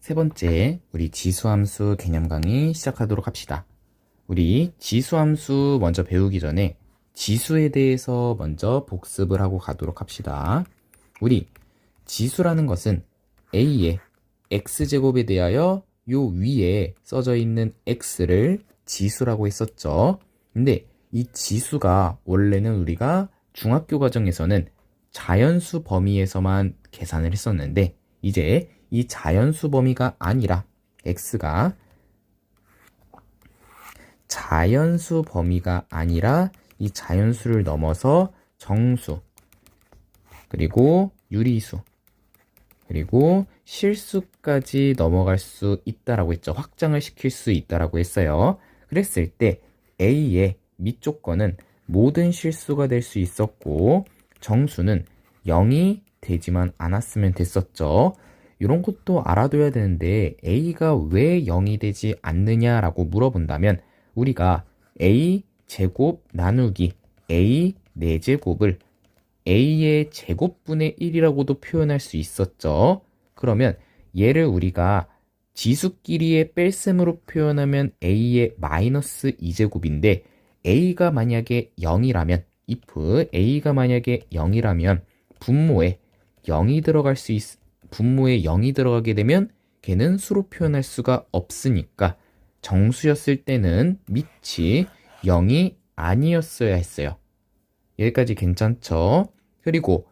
세 번째, 우리 지수함수 개념 강의 시작하도록 합시다. 우리 지수함수 먼저 배우기 전에 지수에 대해서 먼저 복습을 하고 가도록 합시다. 우리 지수라는 것은 a의 x제곱에 대하여 요 위에 써져 있는 x를 지수라고 했었죠. 근데 이 지수가 원래는 우리가 중학교 과정에서는 자연수 범위에서만 계산을 했었는데, 이제 이 자연수 범위가 아니라 x가 자연수 범위가 아니라 이 자연수를 넘어서 정수, 그리고 유리수, 그리고 실수까지 넘어갈 수 있다라고 했죠. 확장을 시킬 수 있다라고 했어요. 그랬을 때 A의 밑조건은 모든 실수가 될 수 있었고 정수는 0이 되지만 않았으면 됐었죠. 이런 것도 알아둬야 되는데 A가 왜 0이 되지 않느냐라고 물어본다면 우리가 A 제곱 나누기 A 4제곱을 A의 제곱분의 1이라고도 표현할 수 있었죠. 그러면 얘를 우리가 지수끼리의 뺄셈으로 표현하면 A의 마이너스 2제곱인데 A가 만약에 0이라면 if A가 만약에 0이라면 분모에 0이 분모에 0이 들어가게 되면 걔는 수로 표현할 수가 없으니까 정수였을 때는 밑이 0이 아니었어야 했어요. 여기까지 괜찮죠? 그리고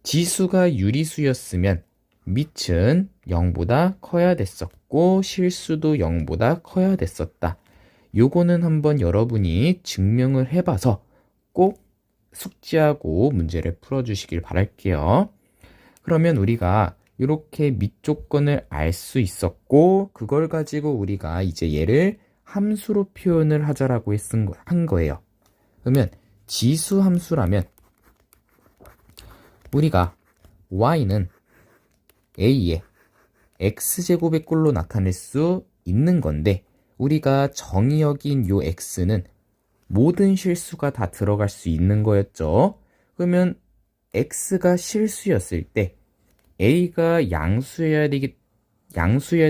지수가 유리수였으면 밑은 0보다 커야 됐었고 실수도 0보다 커야 됐었다. 요거는 한번 여러분이 증명을 해봐서 꼭 숙지하고 문제를 풀어주시길 바랄게요. 그러면 우리가 이렇게 밑조건을 알 수 있었고 그걸 가지고 우리가 이제 얘를 함수로 표현을 하자라고 한 거예요. 그러면 지수 함수라면 우리가 y는 a의 x제곱의 꼴로 나타낼 수 있는 건데 우리가 정의 여긴 요 x는 모든 실수가 다 들어갈 수 있는 거였죠. 그러면 x가 실수였을 때 a가 양수여야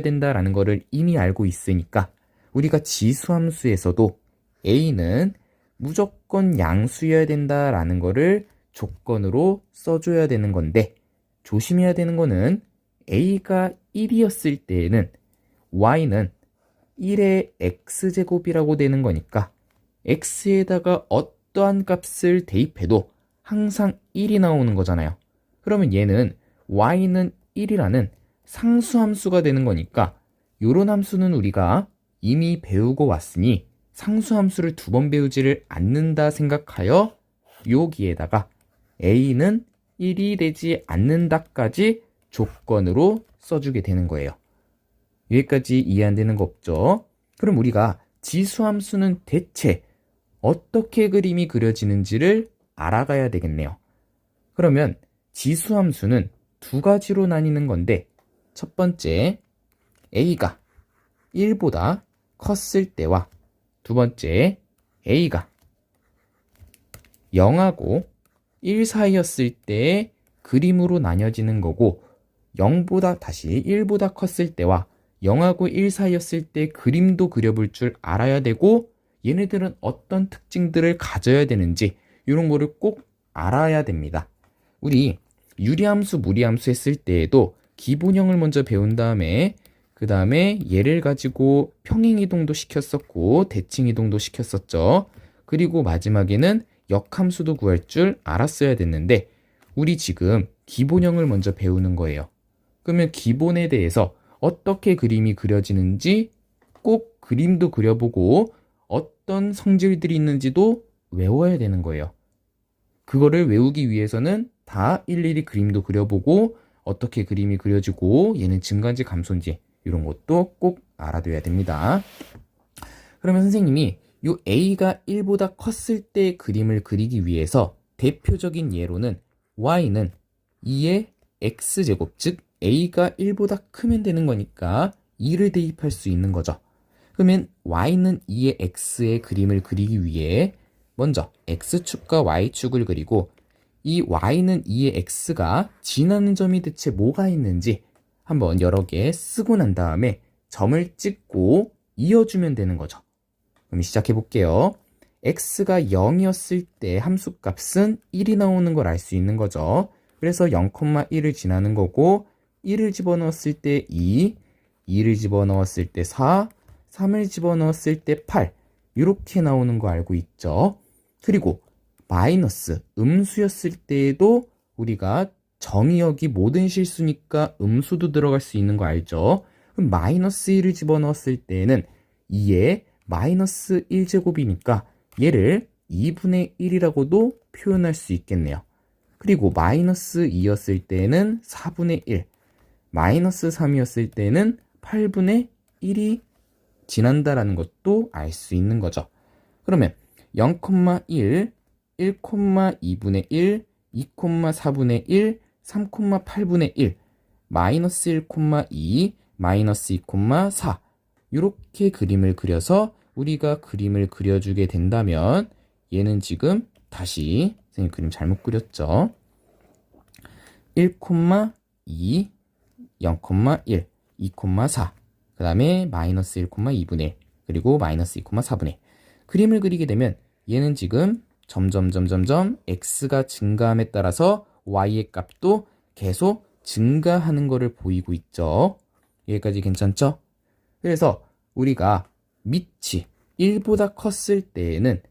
된다라는 거를 이미 알고 있으니까 우리가 지수함수에서도 a는 무조건 양수여야 된다라는 거를 조건으로 써줘야 되는 건데 조심해야 되는 거는 a가 1이었을 때에는 y는 1의 x제곱이라고 되는 거니까 x에다가 어떠한 값을 대입해도 항상 1이 나오는 거잖아요. 그러면 얘는 y는 1이라는 상수함수가 되는 거니까 요런 함수는 우리가 이미 배우고 왔으니 상수함수를 두 번 배우지를 않는다 생각하여 여기에다가 a는 1이 되지 않는다까지 조건으로 써주게 되는 거예요. 여기까지 이해 안 되는 거 없죠? 그럼 우리가 지수함수는 대체 어떻게 그림이 그려지는지를 알아가야 되겠네요. 그러면 지수함수는 두 가지로 나뉘는 건데 첫 번째 a가 1보다 컸을 때와 두 번째 a가 0하고 1 사이였을 때의 그림으로 나뉘어지는 거고 1보다 컸을 때와 0하고 1 사이였을 때 그림도 그려볼 줄 알아야 되고 얘네들은 어떤 특징들을 가져야 되는지 이런 거를 꼭 알아야 됩니다. 우리 유리함수, 무리함수 했을 때에도 기본형을 먼저 배운 다음에 그 다음에 얘를 가지고 평행이동도 시켰었고 대칭이동도 시켰었죠. 그리고 마지막에는 역함수도 구할 줄 알았어야 됐는데 우리 지금 기본형을 먼저 배우는 거예요. 그러면 기본에 대해서 어떻게 그림이 그려지는지 꼭 그림도 그려보고 어떤 성질들이 있는지도 외워야 되는 거예요. 그거를 외우기 위해서는 다 일일이 그림도 그려보고 어떻게 그림이 그려지고 얘는 증가인지 감소인지 이런 것도 꼭 알아둬야 됩니다. 그러면 선생님이 이 a가 1보다 컸을 때 그림을 그리기 위해서 대표적인 예로는 y는 2의 x제곱, 즉 a가 1보다 크면 되는 거니까 2를 대입할 수 있는 거죠. 그러면 y는 2의 x의 그림을 그리기 위해 먼저 x축과 y축을 그리고 이 y는 2의 x가 지나는 점이 대체 뭐가 있는지 한번 여러 개 쓰고 난 다음에 점을 찍고 이어주면 되는 거죠. 그럼 시작해 볼게요. x가 0이었을 때 함수값은 1이 나오는 걸 알 수 있는 거죠. 그래서 0,1을 지나는 거고 1을 집어넣었을 때 2, 2를 집어넣었을 때 4, 3을 집어넣었을 때 8 이렇게 나오는 거 알고 있죠. 그리고 마이너스 음수였을 때에도 우리가 정의역이 모든 실수니까 음수도 들어갈 수 있는 거 알죠. 그럼 마이너스 1을 집어넣었을 때는 2에 마이너스 1제곱이니까 얘를 2분의 1이라고도 표현할 수 있겠네요. 그리고 마이너스 2였을 때는 4분의 1, 마이너스 3이었을 때는 8분의 1이 지난다라는 것도 알 수 있는 거죠. 그러면 0,1, 1,2분의 1, 2,4분의 1, 3,8분의 1, 마이너스 1,2, 마이너스 2,4 이렇게 그림을 그려서 우리가 그림을 그려주게 된다면 얘는 지금 다시 선생님 그림 잘못 그렸죠. 1,2, 0,1, 2,4 그 다음에 마이너스 1,2분의 1 그리고 마이너스 2,4분의 1 그림을 그리게 되면 얘는 지금 점점 x가 증가함에 따라서 y의 값도 계속 증가하는 것을 보이고 있죠. 여기까지 괜찮죠? 그래서 우리가 밑이 1보다 컸을 때에는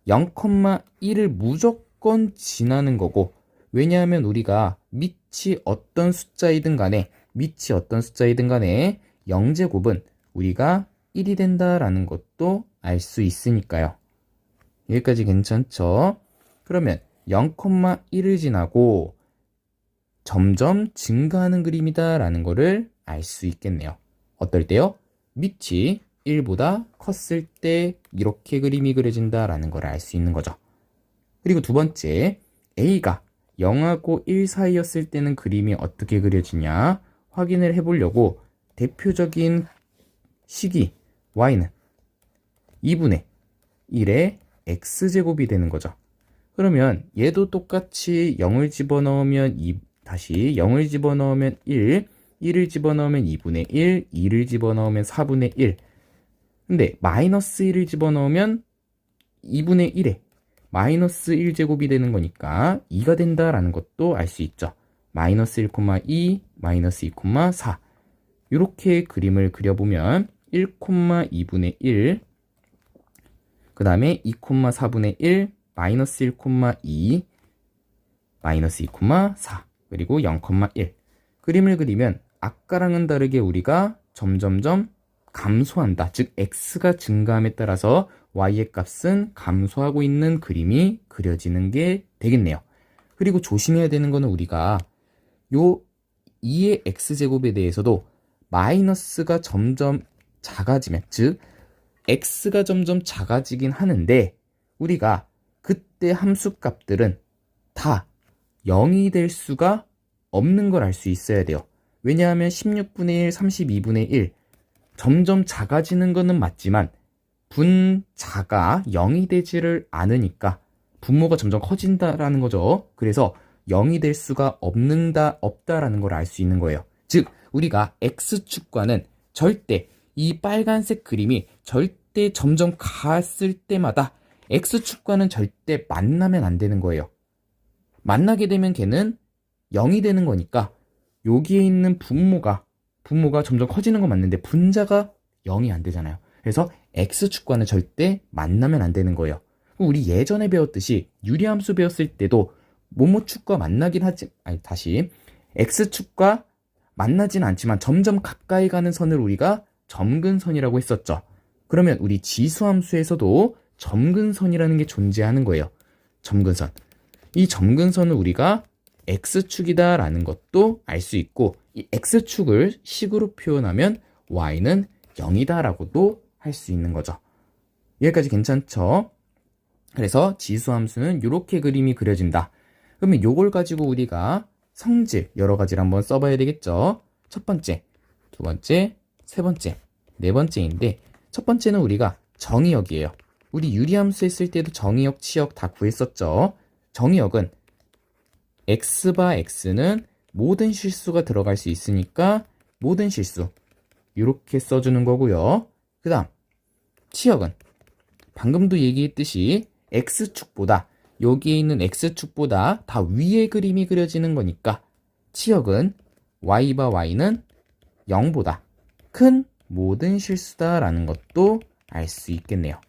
0,1을 무조건 지나는 거고, 왜냐하면 우리가 밑이 어떤 숫자이든 간에 0제곱은 우리가 1이 된다라는 것도 알 수 있으니까요. 여기까지 괜찮죠? 그러면 0,1을 지나고 점점 증가하는 그림이다라는 거를 알 수 있겠네요. 어떨 때요? 밑이 1보다 컸을 때 이렇게 그림이 그려진다라는 걸 알 수 있는 거죠. 그리고 두 번째, A가 0하고 1 사이였을 때는 그림이 어떻게 그려지냐 확인을 해보려고 대표적인 식이 y는 2분의 1의 x제곱이 되는 거죠. 그러면 얘도 똑같이 0을 집어넣으면 0을 집어넣으면 1, 1을 집어넣으면 2분의 1, 2를 집어넣으면 4분의 1. 근데 마이너스 1을 집어넣으면 2분의 1에 마이너스 1제곱이 되는 거니까 2가 된다라는 것도 알 수 있죠. 마이너스 1,2, 마이너스 2,4 이렇게 그림을 그려보면 1,2분의 1, 그 다음에 2,4분의 1, 마이너스 1,2, 마이너스 2,4 그리고 0,1 그림을 그리면 아까랑은 다르게 우리가 점점점 감소한다. 즉 x가 증가함에 따라서 y의 값은 감소하고 있는 그림이 그려지는 게 되겠네요. 그리고 조심해야 되는 거는 우리가 요 2의 x제곱에 대해서도 마이너스가 점점 작아지면, 즉 x가 점점 작아지긴 하는데 우리가 그때 함수값들은 다 0이 될 수가 없는 걸 알 수 있어야 돼요. 왜냐하면 16분의 1, 32분의 1 점점 작아지는 거는 맞지만 분자가 0이 되지를 않으니까 분모가 점점 커진다라는 거죠. 그래서 0이 될 수가 없다라는 걸 알 수 있는 거예요. 즉 우리가 x축과는 절대 이 빨간색 그림이 절대 점점 갔을 때마다 x축과는 절대 만나면 안 되는 거예요. 만나게 되면 걔는 0이 되는 거니까 여기에 있는 분모가 점점 커지는 건 맞는데 분자가 0이 안 되잖아요. 그래서 x축과는 절대 만나면 안 되는 거예요. 우리 예전에 배웠듯이 유리함수 배웠을 때도 모모축과 만나긴 x축과 만나진 않지만 점점 가까이 가는 선을 우리가 점근선이라고 했었죠. 그러면 우리 지수함수에서도 점근선이라는 게 존재하는 거예요. 점근선. 이 점근선을 우리가 x축이다라는 것도 알 수 있고, 이 x축을 식으로 표현하면 y는 0이다라고도 할 수 있는 거죠. 여기까지 괜찮죠? 그래서 지수함수는 이렇게 그림이 그려진다. 그러면 이걸 가지고 우리가 성질 여러 가지를 한번 써봐야 되겠죠. 첫 번째, 두 번째, 세 번째, 네 번째인데, 첫 번째는 우리가 정의역이에요. 우리 유리함수 했을 때도 정의역, 치역 다 구했었죠. 정의역은 x바 x는 모든 실수가 들어갈 수 있으니까 모든 실수. 이렇게 써주는 거고요. 그 다음 치역은 방금도 얘기했듯이 X축보다 여기에 있는 X축보다 다 위에 그림이 그려지는 거니까 치역은 Y바 Y는 0보다 큰 모든 실수다라는 것도 알 수 있겠네요.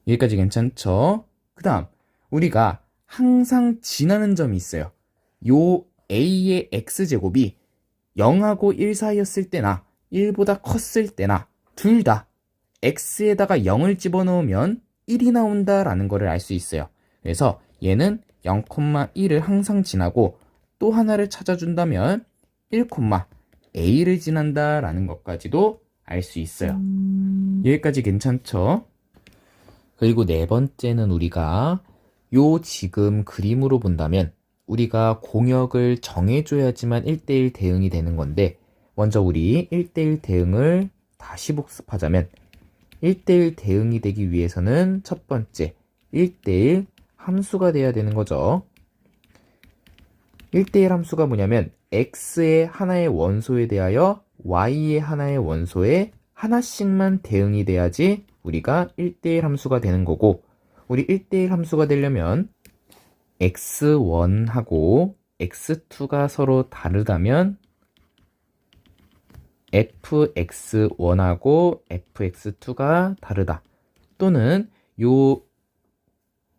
여기까지 괜찮죠? 그 다음 우리가 항상 지나는 점이 있어요. 요 A의 X제곱이 0하고 1 사이였을 때나 1보다 컸을 때나 둘 다 X에다가 0을 집어넣으면 1이 나온다라는 것을 알 수 있어요. 그래서 얘는 0,1을 항상 지나고 또 하나를 찾아준다면 1, A를 지난다라는 것까지도 알 수 있어요. 여기까지 괜찮죠? 그리고 네 번째는 우리가 요 지금 그림으로 본다면 우리가 공역을 정해줘야지만 1대1 대응이 되는 건데 먼저 우리 1대1 대응을 다시 복습하자면 1대1 대응이 되기 위해서는 첫 번째 1대1 함수가 돼야 되는 거죠. 1대1 함수가 뭐냐면 x의 하나의 원소에 대하여 y의 하나의 원소에 하나씩만 대응이 돼야지 우리가 1대1 함수가 되는 거고 우리 1대1 함수가 되려면 x1하고 x2가 서로 다르다면 fx1하고 fx2가 다르다. 또는 요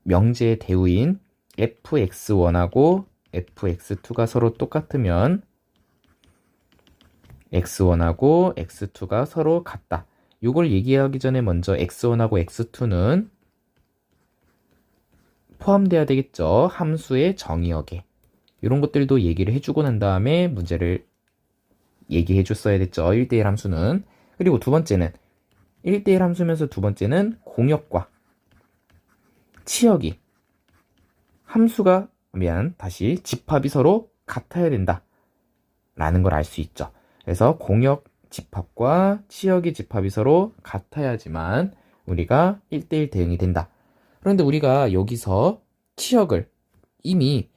명제의 대우인 fx1하고 fx2가 서로 똑같으면 x1하고 x2가 서로 같다. 요걸 얘기하기 전에 먼저 x1하고 x2는 포함돼야 되겠죠. 함수의 정의역에. 이런 것들도 얘기를 해주고 난 다음에 문제를 얘기해 줬어야 됐죠. 1대1 함수는. 그리고 두 번째는 1대1 함수면서 두 번째는 공역과 치역이 다시 집합이 서로 같아야 된다 라는 걸 알 수 있죠. 그래서 공역 집합과 치역의 집합이 서로 같아야지만 우리가 1대1 대응이 된다. 그런데 우리가 여기서 치역을 이미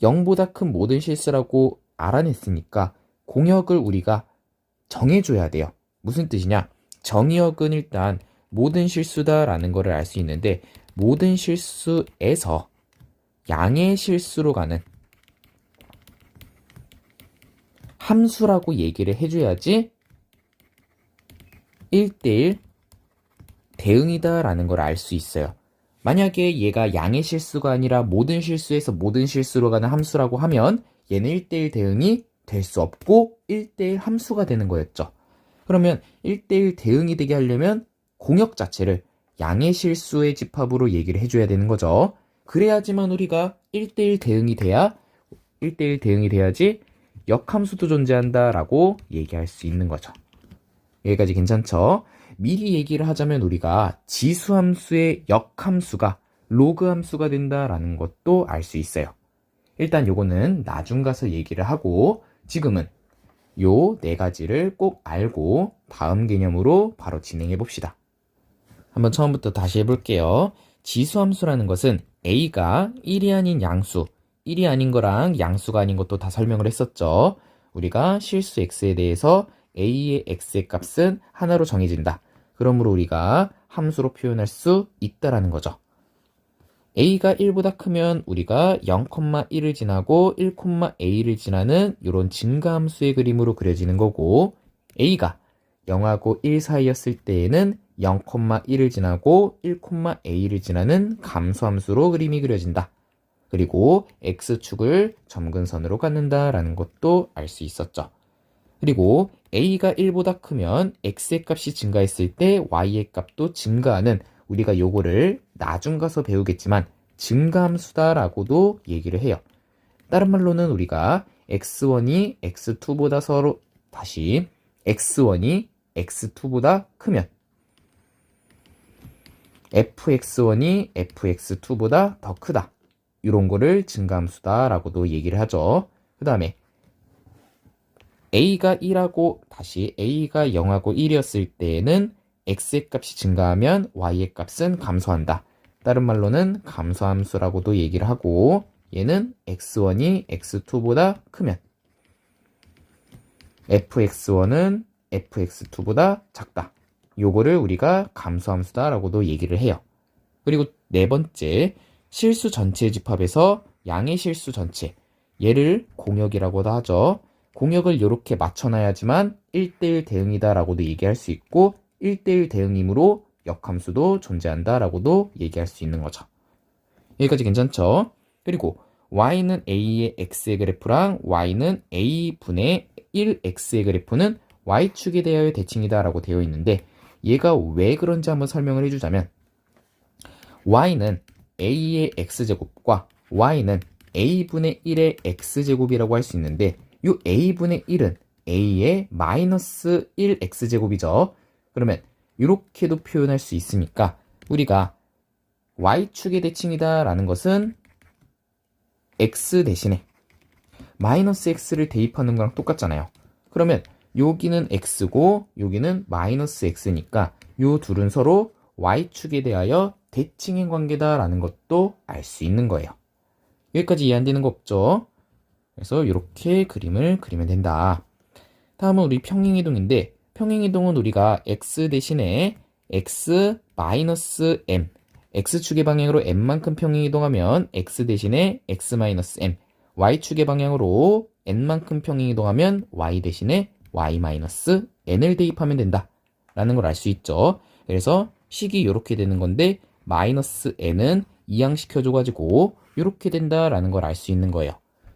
0보다 큰 모든 실수라고 알아냈으니까 공역을 우리가 정해줘야 돼요. 무슨 뜻이냐? 정의역은 일단 모든 실수다라는 것을 알 수 있는데 모든 실수에서 양의 실수로 가는 함수라고 얘기를 해줘야지 1대1 대응이다라는 걸 알 수 있어요. 만약에 얘가 양의 실수가 아니라 모든 실수에서 모든 실수로 가는 함수라고 하면 얘는 1대1 대응이 될 수 없고 1대1 함수가 되는 거였죠. 그러면 1대1 대응이 되게 하려면 공역 자체를 양의 실수의 집합으로 얘기를 해줘야 되는 거죠. 그래야지만 우리가 1대1 대응이 돼야지 역함수도 존재한다라고 얘기할 수 있는 거죠. 여기까지 괜찮죠? 미리 얘기를 하자면 우리가 지수함수의 역함수가 로그함수가 된다라는 것도 알 수 있어요. 일단 요거는 나중 가서 얘기를 하고 지금은 요 네 가지를 꼭 알고 다음 개념으로 바로 진행해 봅시다. 한번 처음부터 다시 해볼게요. 지수함수라는 것은 A가 1이 아닌 양수, 1이 아닌 거랑 양수가 아닌 것도 다 설명을 했었죠. 우리가 실수 x에 대해서 A의 x의 값은 하나로 정해진다. 그러므로 우리가 함수로 표현할 수 있다라는 거죠. A가 1보다 크면 우리가 0,1을 지나고 1,a를 지나는 이런 증가함수의 그림으로 그려지는 거고 A가 0하고 1 사이였을 때에는 0,1을 지나고 1,a를 지나는 감소함수로 그림이 그려진다. 그리고 x축을 점근선으로 갖는다라는 것도 알 수 있었죠. 그리고 a가 1보다 크면 x의 값이 증가했을 때 y의 값도 증가하는 우리가 요거를 나중 가서 배우겠지만 증가함수다라고도 얘기를 해요. 다른 말로는 우리가 x1이 x2보다 x1이 x2보다 크면 fx1이 fx2보다 더 크다. 이런 거를 증가함수다라고도 얘기를 하죠. 그 다음에 a가 0하고 1이었을 때에는 x의 값이 증가하면 y의 값은 감소한다. 다른 말로는 감소함수라고도 얘기를 하고 얘는 x1이 x2보다 크면 fx1은 fx2보다 작다. 요거를 우리가 감소함수다 라고도 얘기를 해요. 그리고 네 번째, 실수 전체의 집합에서 양의 실수 전체, 얘를 공역이라고도 하죠. 공역을 이렇게 맞춰놔야지만 1대1 대응이다 라고도 얘기할 수 있고 1대1 대응이므로 역함수도 존재한다 라고도 얘기할 수 있는 거죠. 여기까지 괜찮죠? 그리고 y는 a의 x의 그래프랑 y는 a분의 1x의 그래프는 y축에 대하여 대칭이다 라고 되어 있는데 얘가 왜 그런지 한번 설명을 해주자면 y는 a의 x제곱과 y는 a분의 1의 x제곱이라고 할 수 있는데 이 a분의 1은 a의 마이너스 1x제곱이죠. 그러면 이렇게도 표현할 수 있으니까 우리가 y축의 대칭이다 라는 것은 x 대신에 마이너스 x를 대입하는 거랑 똑같잖아요. 그러면 여기는 x고 여기는 마이너스 x니까 이 둘은 서로 y축에 대하여 대칭인 관계다 라는 것도 알 수 있는 거예요. 여기까지 이해 안 되는 거 없죠? 그래서 이렇게 그림을 그리면 된다. 다음은 우리 평행이동인데 평행이동은 우리가 x 대신에 x 마이너스 m x축의 방향으로 m만큼 평행이동하면 x 대신에 x 마이너스 m y축의 방향으로 n만큼 평행이동하면 y 대신에 y 마이너스 n을 대입하면 된다 라는 걸 알 수 있죠. 그래서 식이 이렇게 되는 건데 마이너스 n은 이항시켜줘가지고 이렇게 된다라는 걸 알 수 있는 거예요.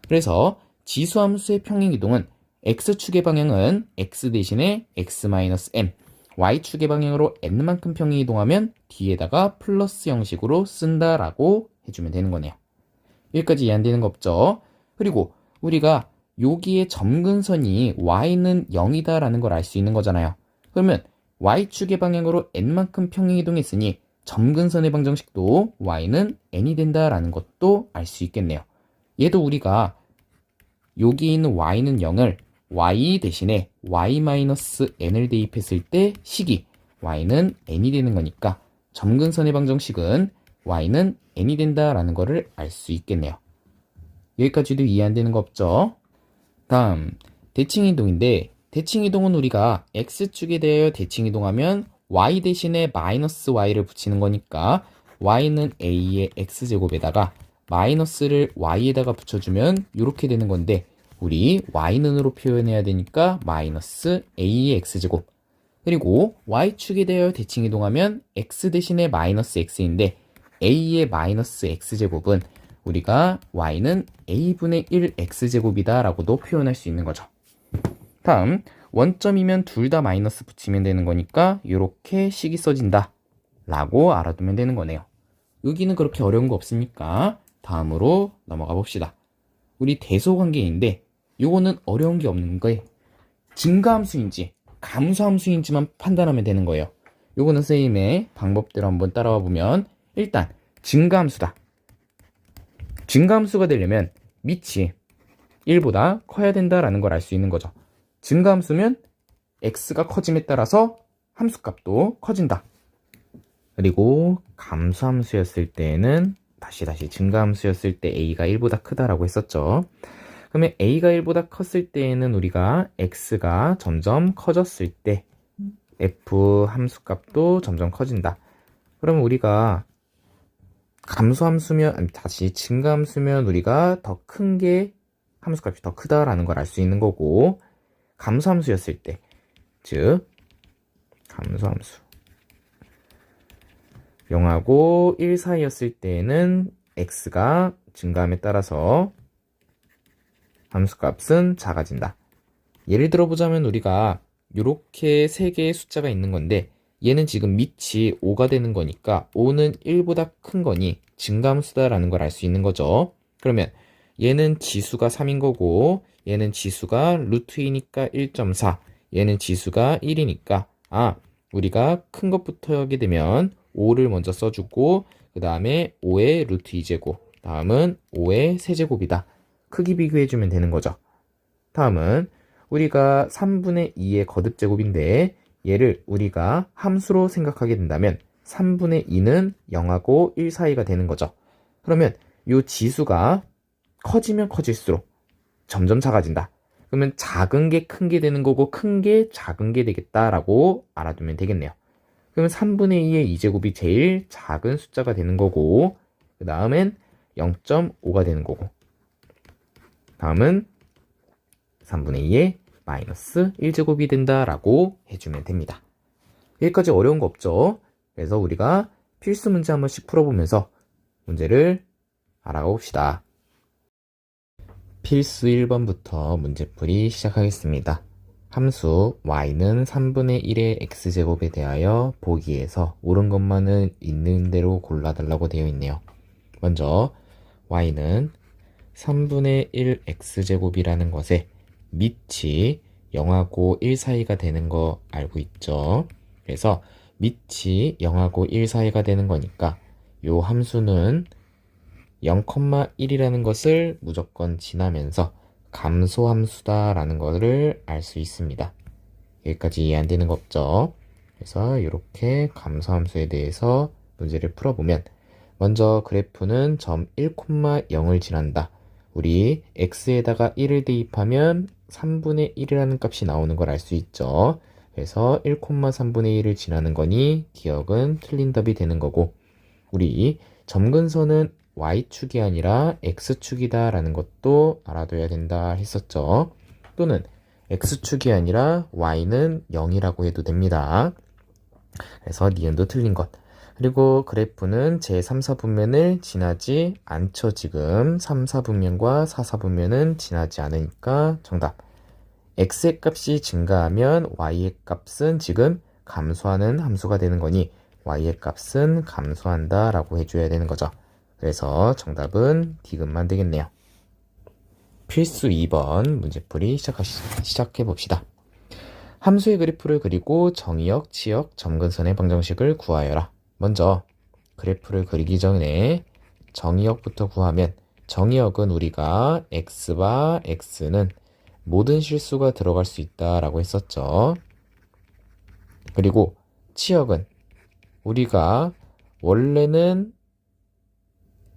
그래서 지수함수의 평행이동은 x축의 방향은 x 대신에 x-m, y축의 방향으로 n만큼 평행이동하면 뒤에다가 플러스 형식으로 쓴다라고 해주면 되는 거네요. 여기까지 이해 안 되는 거 없죠? 그리고 우리가 여기에 점근선이 y는 0이다라는 걸 알 수 있는 거잖아요. 그러면 y축의 방향으로 n만큼 평행이동했으니 점근선의 방정식도 y는 n이 된다라는 것도 알 수 있겠네요. 얘도 우리가 여기 있는 y는 0을 y 대신에 y-n을 대입했을 때 식이 y는 n이 되는 거니까 점근선의 방정식은 y는 n이 된다라는 거를 알 수 있겠네요. 여기까지도 이해 안 되는 거 없죠? 다음 대칭이동인데 대칭이동은 우리가 x축에 대하여 대칭이동하면 y 대신에 마이너스 y를 붙이는 거니까 y는 a의 x제곱에다가 마이너스를 y에다가 붙여주면 이렇게 되는 건데 우리 y는으로 표현해야 되니까 마이너스 a의 x제곱 그리고 y축에 대하여 대칭이동하면 x 대신에 마이너스 x인데 a의 마이너스 x제곱은 우리가 y는 a분의 1 x제곱이다 라고도 표현할 수 있는 거죠. 다음 원점이면 둘 다 마이너스 붙이면 되는 거니까 이렇게 식이 써진다 라고 알아두면 되는 거네요. 여기는 그렇게 어려운 거 없으니까 다음으로 넘어가 봅시다. 우리 대소관계인데 요거는 어려운 게 없는 게 증가함수인지 감소함수인지만 판단하면 되는 거예요. 요거는 선생님의 방법대로 한번 따라와 보면 일단 증가함수다. 증가함수가 되려면 밑이 1보다 커야 된다라는 걸 알 수 있는 거죠. 증가함수면 x가 커짐에 따라서 함수값도 커진다. 그리고 감소함수였을 때는 다시 증가함수였을 때 a가 1보다 크다라고 했었죠. 그러면 a가 1보다 컸을 때에는 우리가 x가 점점 커졌을 때 f 함수값도 점점 커진다. 그러면 우리가 감소함수면 다시 증가함수면 우리가 더 큰 게 함수값이 더 크다라는 걸 알 수 있는 거고 감소함수였을 때, 즉 감소함수 0하고 1 사이였을 때는 x가 증가함에 따라서 함수값은 작아진다. 예를 들어보자면 우리가 이렇게 세 개의 숫자가 있는 건데 얘는 지금 밑이 5가 되는 거니까 5는 1보다 큰 거니 증가함수다라는 걸 알 수 있는 거죠. 그러면 얘는 지수가 3인 거고 얘는 지수가 루트이니까 1.4 얘는 지수가 1이니까 우리가 큰 것부터 하게 되면 5를 먼저 써주고 그 다음에 5의 루트 2제곱 다음은 5의 세제곱이다. 크기 비교해주면 되는 거죠. 다음은 우리가 3분의 2의 거듭제곱인데 얘를 우리가 함수로 생각하게 된다면 3분의 2는 0하고 1 사이가 되는 거죠. 그러면 이 지수가 커지면 커질수록 점점 작아진다. 그러면 작은 게 큰 게 되는 거고 큰 게 작은 게 되겠다라고 알아두면 되겠네요. 그러면 3분의 2의 2제곱이 제일 작은 숫자가 되는 거고 그 다음엔 0.5가 되는 거고 다음은 3분의 2의 마이너스 1제곱이 된다라고 해주면 됩니다. 여기까지 어려운 거 없죠? 그래서 우리가 필수 문제 한 번씩 풀어보면서 문제를 알아가 봅시다. 필수 1번부터 문제풀이 시작하겠습니다. 함수 y는 3분의 1의 x제곱에 대하여 보기에서 옳은 것만은 있는 대로 골라달라고 되어 있네요. 먼저 y는 3분의 1 x제곱이라는 것에 밑이 0하고 1 사이가 되는 거 알고 있죠? 그래서 밑이 0하고 1 사이가 되는 거니까 요 함수는 0,1이라는 것을 무조건 지나면서 감소함수다라는 것을 알 수 있습니다. 여기까지 이해 안 되는 거 없죠? 그래서 이렇게 감소함수에 대해서 문제를 풀어보면 먼저 그래프는 점 1,0을 지난다. 우리 x에다가 1을 대입하면 3분의 1이라는 값이 나오는 걸 알 수 있죠. 그래서 1,3분의 1을 지나는 거니 기억은 틀린 답이 되는 거고 우리 점근선은 y축이 아니라 x축이다 라는 것도 알아둬야 된다 했었죠. 또는 x축이 아니라 y는 0이라고 해도 됩니다. 그래서 니은도 틀린 것. 그리고 그래프는 제3, 4분면을 지나지 않죠. 지금 3, 4분면과 4, 4분면은 지나지 않으니까 정답. x의 값이 증가하면 y의 값은 지금 감소하는 함수가 되는 거니 y의 값은 감소한다 라고 해줘야 되는 거죠. 그래서 정답은 디귿만 되겠네요. 필수 2번 문제풀이 시작해봅시다. 함수의 그래프를 그리고 정의역, 치역, 점근선의 방정식을 구하여라. 먼저 그래프를 그리기 전에 정의역부터 구하면 정의역은 우리가 x바 x는 모든 실수가 들어갈 수 있다라고 했었죠. 그리고 치역은 우리가 원래는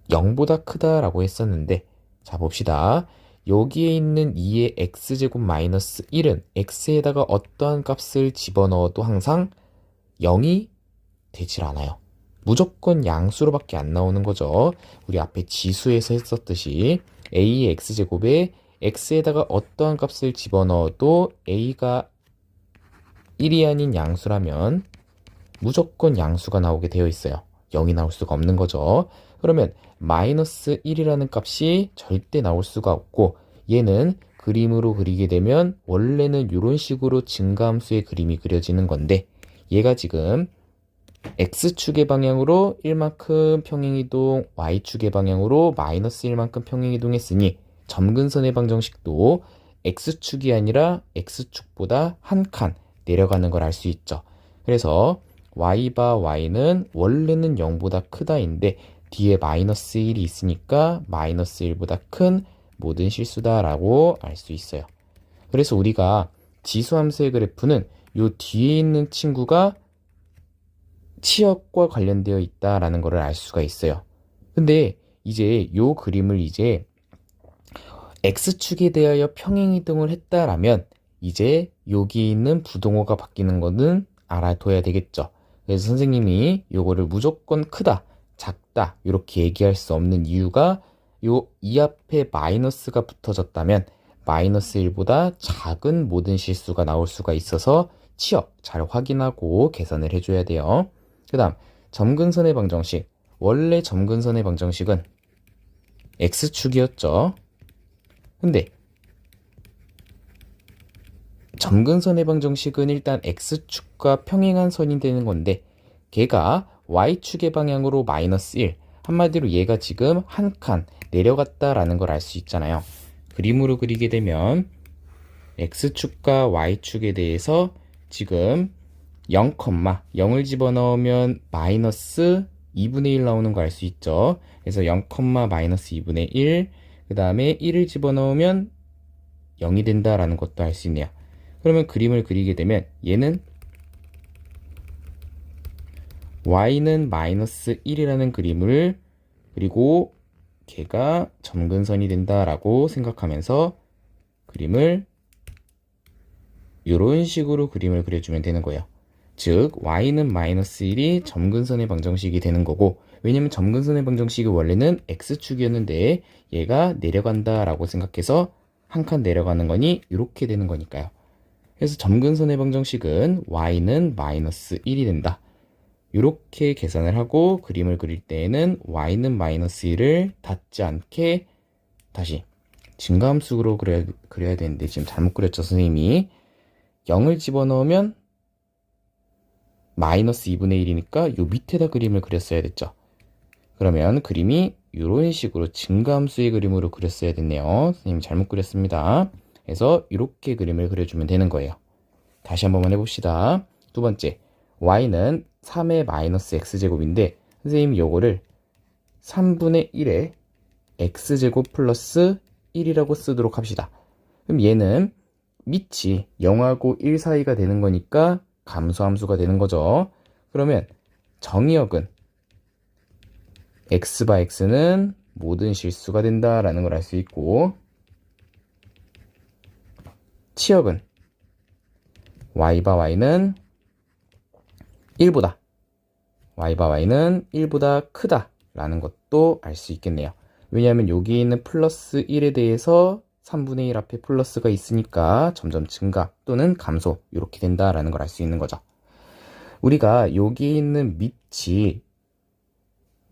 0보다 크다라고 했었는데 자 봅시다. 여기에 있는 2의 x제곱 마이너스 1은 x에다가 어떠한 값을 집어넣어도 항상 0이 되질 않아요. 무조건 양수로밖에 안 나오는 거죠. 우리 앞에 지수에서 했었듯이 a의 x제곱에 x에다가 어떠한 값을 집어넣어도 a가 1이 아닌 양수라면 무조건 양수가 나오게 되어 있어요. 0이 나올 수가 없는 거죠. 그러면 마이너스 1이라는 값이 절대 나올 수가 없고 얘는 그림으로 그리게 되면 원래는 이런 식으로 증가함수의 그림이 그려지는 건데 얘가 지금 x축의 방향으로 1만큼 평행이동, y축의 방향으로 마이너스 1만큼 평행이동했으니 점근선의 방정식도 x축이 아니라 x축보다 한 칸 내려가는 걸 알 수 있죠. 그래서 y바 y는 원래는 0보다 크다인데 뒤에 마이너스 1이 있으니까 마이너스 1보다 큰 모든 실수다라고 알 수 있어요. 그래서 우리가 지수함수의 그래프는 요 뒤에 있는 친구가 치역과 관련되어 있다라는 것을 알 수가 있어요. 근데 이제 요 그림을 이제 x축에 대하여 평행이동을 했다라면 이제 여기 있는 부동호가 바뀌는 거는 알아둬야 되겠죠. 그래서 선생님이 요거를 무조건 크다, 작다 이렇게 얘기할 수 없는 이유가 요 이 앞에 마이너스가 붙어졌다면 마이너스 1보다 작은 모든 실수가 나올 수가 있어서 치역 잘 확인하고 계산을 해줘야 돼요. 그 다음 점근선의 방정식. 원래 점근선의 방정식은 x축이었죠. 근데 점근선의 방정식은 일단 x축과 평행한 선이 되는 건데 걔가 y축의 방향으로 마이너스 1 한마디로 얘가 지금 한 칸 내려갔다라는 걸 알 수 있잖아요. 그림으로 그리게 되면 x축과 y축에 대해서 지금 0,0을 집어넣으면 마이너스 2분의 1 나오는 거 알 수 있죠. 그래서 0, 마이너스 2분의 1, 그 다음에 1을 집어넣으면 0이 된다라는 것도 알 수 있네요. 그러면 그림을 그리게 되면 얘는 y는 마이너스 1이라는 그림을 그리고 걔가 점근선이 된다라고 생각하면서 그림을 이런 식으로 그림을 그려주면 되는 거예요. 즉 y는 마이너스 1이 점근선의 방정식이 되는 거고, 왜냐면 점근선의 방정식이 원래는 x축이었는데 얘가 내려간다 라고 생각해서 한 칸 내려가는 거니 이렇게 되는 거니까요. 그래서 점근선의 방정식은 y는 마이너스 1이 된다. 이렇게 계산을 하고 그림을 그릴 때에는 y는 마이너스 1을 닿지 않게 다시 증가함수로 그려야 되는데 지금 잘못 그렸죠, 선생님이. 0을 집어넣으면 마이너스 2분의 1이니까 요 밑에다 그림을 그렸어야 됐죠. 그러면 그림이 이런 식으로 증가함수의 그림으로 그렸어야 됐네요. 선생님 잘못 그렸습니다. 그래서 이렇게 그림을 그려주면 되는 거예요. 다시 한번 해봅시다. 두 번째, y는 3의 마이너스 x제곱인데 선생님이 요거를 3분의 1의 x제곱 플러스 1이라고 쓰도록 합시다. 그럼 얘는 밑이 0하고 1 사이가 되는 거니까 감소함수가 되는 거죠. 그러면 정의역은 x바 x는 모든 실수가 된다라는 걸 알 수 있고, 치역은 y바 y는 1보다 y바 y는 1보다 크다 라는 것도 알 수 있겠네요. 왜냐하면 여기 있는 플러스 1에 대해서 3분의 1 앞에 플러스가 있으니까 점점 증가 또는 감소 이렇게 된다라는 걸 알 수 있는 거죠. 우리가 여기 있는 밑이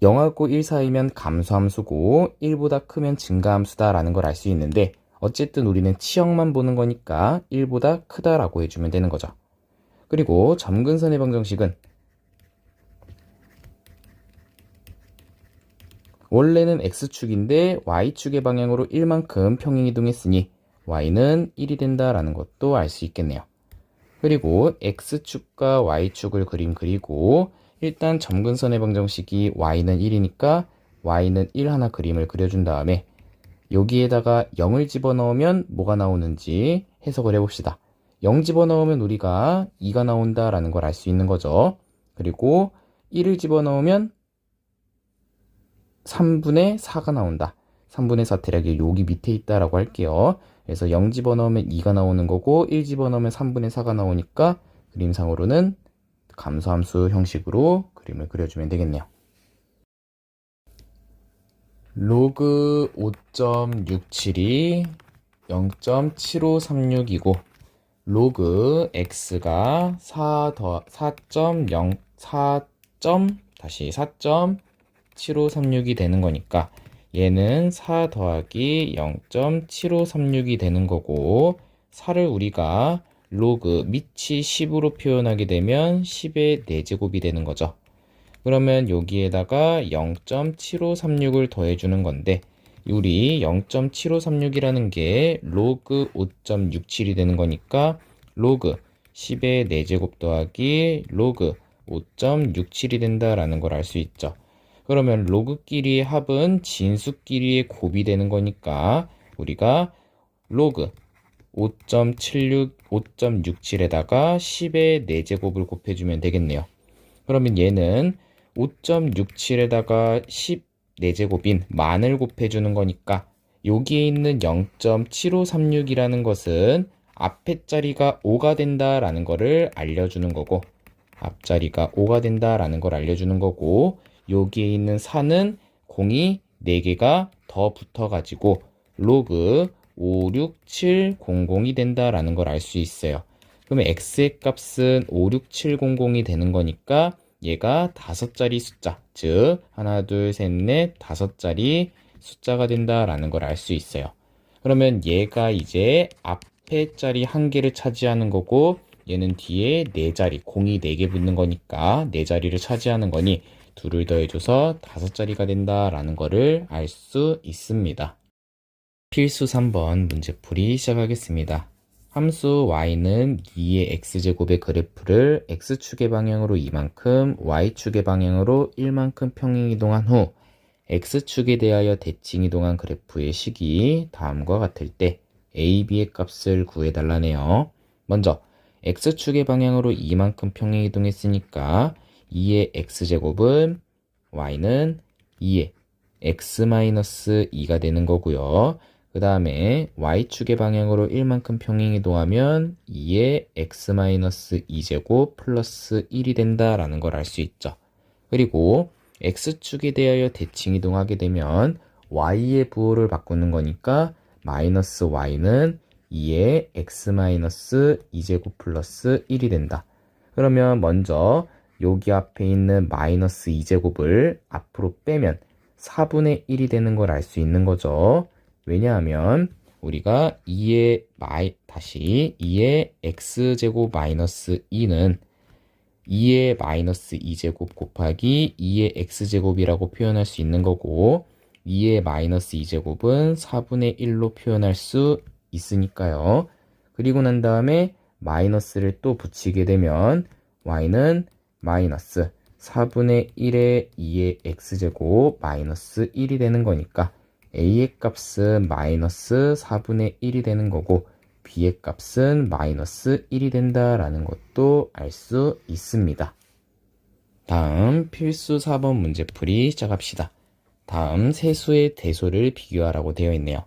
0하고 1 사이면 감소함수고 1보다 크면 증가함수다라는 걸 알 수 있는데, 어쨌든 우리는 치역만 보는 거니까 1보다 크다라고 해주면 되는 거죠. 그리고 점근선의 방정식은 원래는 x축인데 y축의 방향으로 1만큼 평행이동했으니 y는 1이 된다라는 것도 알 수 있겠네요. 그리고 x축과 y축을 그리고 일단 점근선의 방정식이 y는 1이니까 y는 1 하나 그림을 그려준 다음에 여기에다가 0을 집어넣으면 뭐가 나오는지 해석을 해봅시다. 0 집어넣으면 우리가 2가 나온다라는 걸 알 수 있는 거죠. 그리고 1을 집어넣으면 3분의 4가 나온다. 3분의 4 대략이 여기 밑에 있다라고 할게요. 그래서 0 집어넣으면 2가 나오는 거고 1 집어넣으면 3분의 4가 나오니까 그림상으로는 감소함수 형식으로 그림을 그려주면 되겠네요. 로그 5.67이 0.7536이고 로그 x가 4.7536이 되는 거니까 얘는 4 더하기 0.7536이 되는 거고, 4를 우리가 로그 밑이 10으로 표현하게 되면 10의 4제곱이 되는 거죠. 그러면 여기에다가 0.7536을 더해주는 건데, 우리 0.7536이라는 게 로그 5.67이 되는 거니까 로그 10의 4제곱 더하기 로그 5.67이 된다라는 걸 알 수 있죠. 그러면 로그끼리의 합은 진수끼리의 곱이 되는 거니까 우리가 로그 5.67에다가 10의 4제곱을 곱해주면 되겠네요. 그러면 얘는 5.67에다가 14제곱인 만을 곱해주는 거니까 여기에 있는 0.7536이라는 것은 앞에 자리가 5가 된다라는 거를 알려주는 거고, 앞자리가 5가 된다라는 걸 알려주는 거고, 여기에 있는 4는 공이 4개가 더 붙어가지고 로그 56700이 된다라는 걸 알 수 있어요. 그러면 x의 값은 56700이 되는 거니까 얘가 5자리 숫자, 즉 하나, 둘, 셋, 넷, 5자리 숫자가 된다라는 걸 알 수 있어요. 그러면 얘가 이제 앞에 자리 1개를 차지하는 거고, 얘는 뒤에 4자리, 공이 4개 붙는 거니까 4자리를 차지하는 거니 둘을 더해줘서 5자리가 된다라는 거를 알 수 있습니다. 필수 3번 문제풀이 시작하겠습니다. 함수 y는 2의 x제곱의 그래프를 x축의 방향으로 2만큼, y축의 방향으로 1만큼 평행이동한 후 x축에 대하여 대칭이동한 그래프의 식이 다음과 같을 때 a, b의 값을 구해달라네요. 먼저 x축의 방향으로 2만큼 평행이동했으니까 2의 x제곱은 y는 2의 x-2가 되는 거고요. 그 다음에 y축의 방향으로 1만큼 평행이동하면 2의 x-2제곱 플러스 1이 된다라는 걸 알 수 있죠. 그리고 x축에 대하여 대칭이동하게 되면 y의 부호를 바꾸는 거니까 마이너스 y는 2의 x-2제곱 플러스 1이 된다. 그러면 먼저 여기 앞에 있는 마이너스 2제곱을 앞으로 빼면 4분의 1이 되는 걸 알 수 있는 거죠. 왜냐하면 우리가 2의 x제곱 마이너스 2는 2의 마이너스 2제곱 곱하기 2의 x제곱이라고 표현할 수 있는 거고 2의 마이너스 2제곱은 4분의 1로 표현할 수 있으니까요. 그리고 난 다음에 마이너스를 또 붙이게 되면 y는 마이너스 4분의 1의 2의 x제곱 마이너스 1이 되는 거니까 a의 값은 마이너스 4분의 1이 되는 거고 b의 값은 마이너스 1이 된다라는 것도 알 수 있습니다. 다음 필수 4번 문제풀이 시작합시다. 다음 세 수의 대소를 비교하라고 되어 있네요.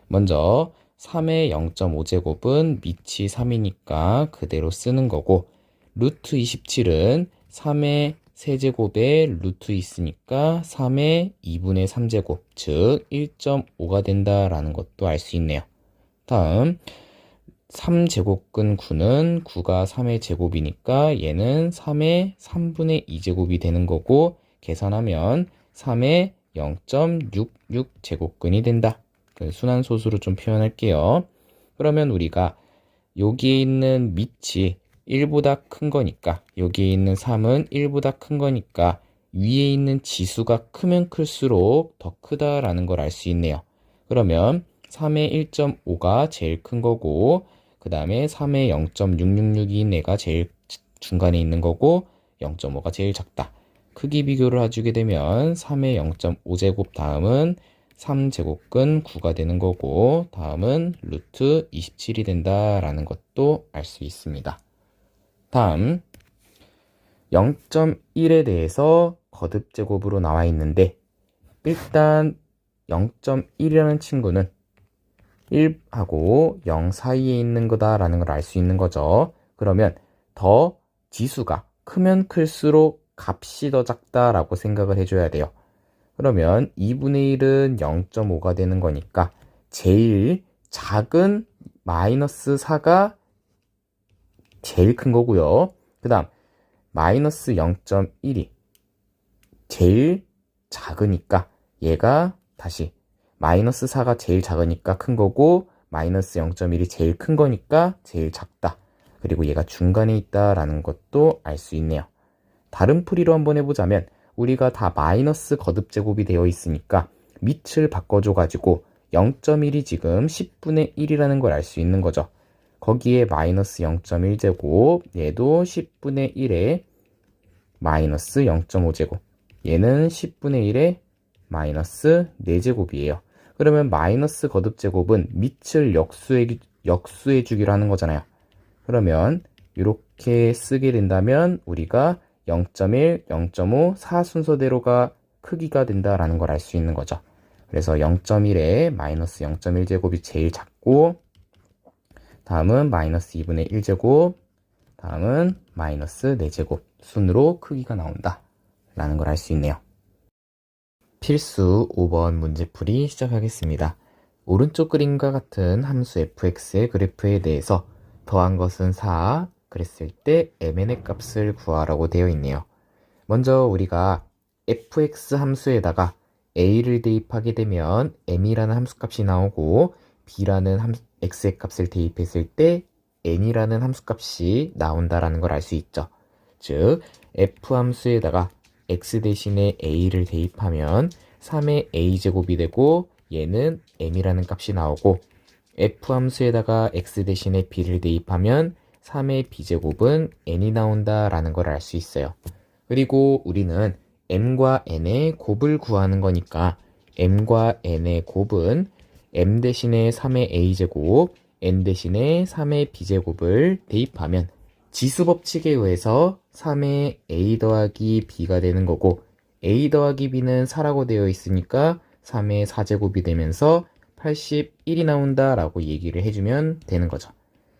먼저 3의 0.5제곱은 밑이 3이니까 그대로 쓰는 거고 루트 27은 3의 세제곱에 루트 있으니까 3의 2분의 3제곱, 즉 1.5가 된다라는 것도 알 수 있네요. 다음 3제곱근 9는 9가 3의 제곱이니까 얘는 3의 3분의 2제곱이 되는 거고 계산하면 3의 0.66제곱근이 된다. 순환소수로 좀 표현할게요. 그러면 우리가 여기에 있는 밑이 1보다 큰 거니까 여기에 있는 3은 1보다 큰 거니까 위에 있는 지수가 크면 클수록 더 크다라는 걸 알 수 있네요. 그러면 3의 1.5가 제일 큰 거고 그 다음에 3의 0.666인 애가 제일 중간에 있는 거고 0.5가 제일 작다. 크기 비교를 해주게 되면 3의 0.5제곱 다음은 3제곱근 9가 되는 거고 다음은 루트 27이 된다라는 것도 알 수 있습니다. 다음 0.1에 대해서 거듭제곱으로 나와 있는데 일단 0.1이라는 친구는 1하고 0 사이에 있는 거다라는 걸 알 수 있는 거죠. 그러면 더 지수가 크면 클수록 값이 더 작다라고 생각을 해줘야 돼요. 그러면 2분의 1은 0.5가 되는 거니까 제일 작은 마이너스 4가 제일 큰 거고요. 그 다음 마이너스 0.1이 제일 작으니까 얘가 다시 마이너스 4가 제일 작으니까 큰 거고 마이너스 0.1이 제일 큰 거니까 제일 작다. 그리고 얘가 중간에 있다라는 것도 알 수 있네요. 다른 풀이로 한번 해보자면 우리가 다 마이너스 거듭제곱이 되어 있으니까 밑을 바꿔줘가지고 0.1이 지금 10분의 1이라는 걸 알 수 있는 거죠. 거기에 마이너스 0.1제곱, 얘도 10분의 1에 마이너스 0.5제곱, 얘는 10분의 1에 마이너스 4제곱이에요. 그러면 마이너스 거듭제곱은 밑을 역수해 주기로 하는 거잖아요. 그러면 이렇게 쓰게 된다면 우리가 0.1, 0.5, 4 순서대로가 크기가 된다라는 걸 알 수 있는 거죠. 그래서 0.1에 마이너스 0.1제곱이 제일 작고 다음은 마이너스 2분의 1제곱, 다음은 마이너스 4제곱 순으로 크기가 나온다 라는 걸 알 수 있네요. 필수 5번 문제풀이 시작하겠습니다. 오른쪽 그림과 같은 함수 fx의 그래프에 대해서 더한 것은 4 그랬을 때 mn의 값을 구하라고 되어 있네요. 먼저 우리가 fx 함수에다가 a를 대입하게 되면 m이라는 함수값이 나오고 b라는 x의 값을 대입했을 때 n이라는 함수값이 나온다라는 걸 알 수 있죠. 즉 f 함수에다가 x 대신에 a를 대입하면 3의 a제곱이 되고 얘는 m이라는 값이 나오고 f 함수에다가 x 대신에 b를 대입하면 3의 b제곱은 n이 나온다라는 걸 알 수 있어요. 그리고 우리는 m과 n의 곱을 구하는 거니까 m과 n의 곱은 m 대신에 3의 a제곱, n 대신에 3의 b제곱을 대입하면 지수법칙에 의해서 3의 a 더하기 b가 되는 거고 a 더하기 b는 4라고 되어 있으니까 3의 4제곱이 되면서 81이 나온다라고 얘기를 해주면 되는 거죠.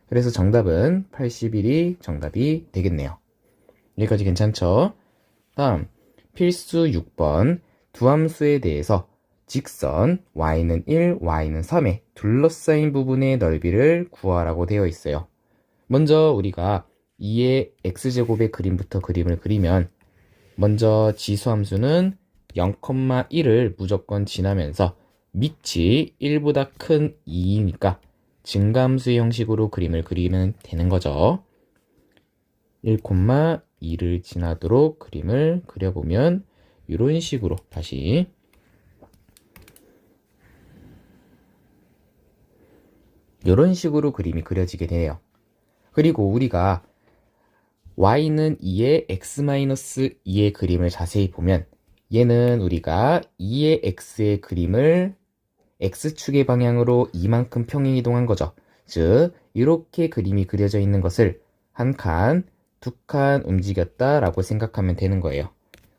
그래서 정답은 81이 정답이 되겠네요. 여기까지 괜찮죠? 다음 필수 6번 두 함수에 대해서 직선 y는 1, y는 3의 둘러싸인 부분의 넓이를 구하라고 되어 있어요. 먼저 우리가 2의 x제곱의 그림부터 그림을 그리면 먼저 지수함수는 0,1을 무조건 지나면서 밑이 1보다 큰 2이니까 증가함수의 형식으로 그림을 그리면 되는 거죠. 1,2를 지나도록 그림을 그려보면 이런 식으로 다시 이런 식으로 그림이 그려지게 돼요. 그리고 우리가 y는 2의 x-2의 그림을 자세히 보면 얘는 우리가 2의 x의 그림을 x축의 방향으로 이만큼 평행이동한 거죠. 즉 이렇게 그림이 그려져 있는 것을 한 칸, 두 칸 움직였다 라고 생각하면 되는 거예요.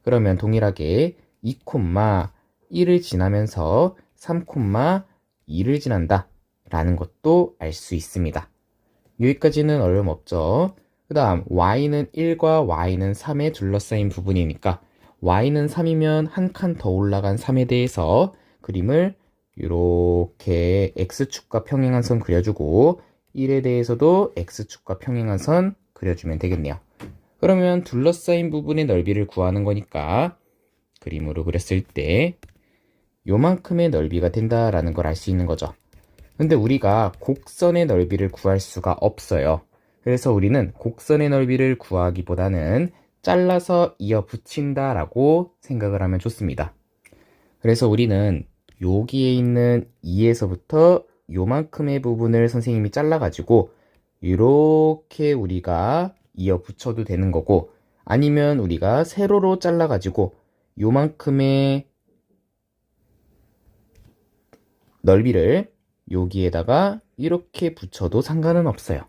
그러면 동일하게 2,1을 지나면서 3,2를 지난다 라는 것도 알 수 있습니다. 여기까지는 어려움없죠. 그 다음 y는 1과 y는 3에 둘러싸인 부분이니까 y는 3이면 한 칸 더 올라간 3에 대해서 그림을 이렇게 x축과 평행한 선 그려주고 1에 대해서도 x축과 평행한 선 그려주면 되겠네요. 그러면 둘러싸인 부분의 넓이를 구하는 거니까 그림으로 그렸을 때 요만큼의 넓이가 된다라는 걸 알 수 있는 거죠. 근데 우리가 곡선의 넓이를 구할 수가 없어요. 그래서 우리는 곡선의 넓이를 구하기보다는 잘라서 이어 붙인다 라고 생각을 하면 좋습니다. 그래서 우리는 여기에 있는 2에서부터 요만큼의 부분을 선생님이 잘라가지고 이렇게 우리가 이어 붙여도 되는 거고, 아니면 우리가 세로로 잘라가지고 요만큼의 넓이를 여기에다가 이렇게 붙여도 상관은 없어요.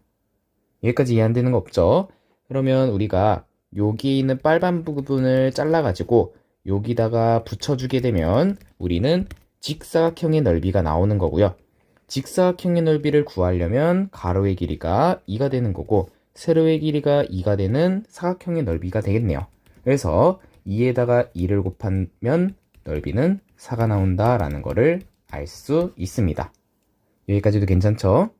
여기까지 이해 안 되는 거 없죠? 그러면 우리가 여기 있는 빨간 부분을 잘라가지고 여기다가 붙여주게 되면 우리는 직사각형의 넓이가 나오는 거고요. 직사각형의 넓이를 구하려면 가로의 길이가 2가 되는 거고 세로의 길이가 2가 되는 사각형의 넓이가 되겠네요. 그래서 2에다가 2를 곱하면 넓이는 4가 나온다라는 거를 알 수 있습니다. 여기까지도 괜찮죠?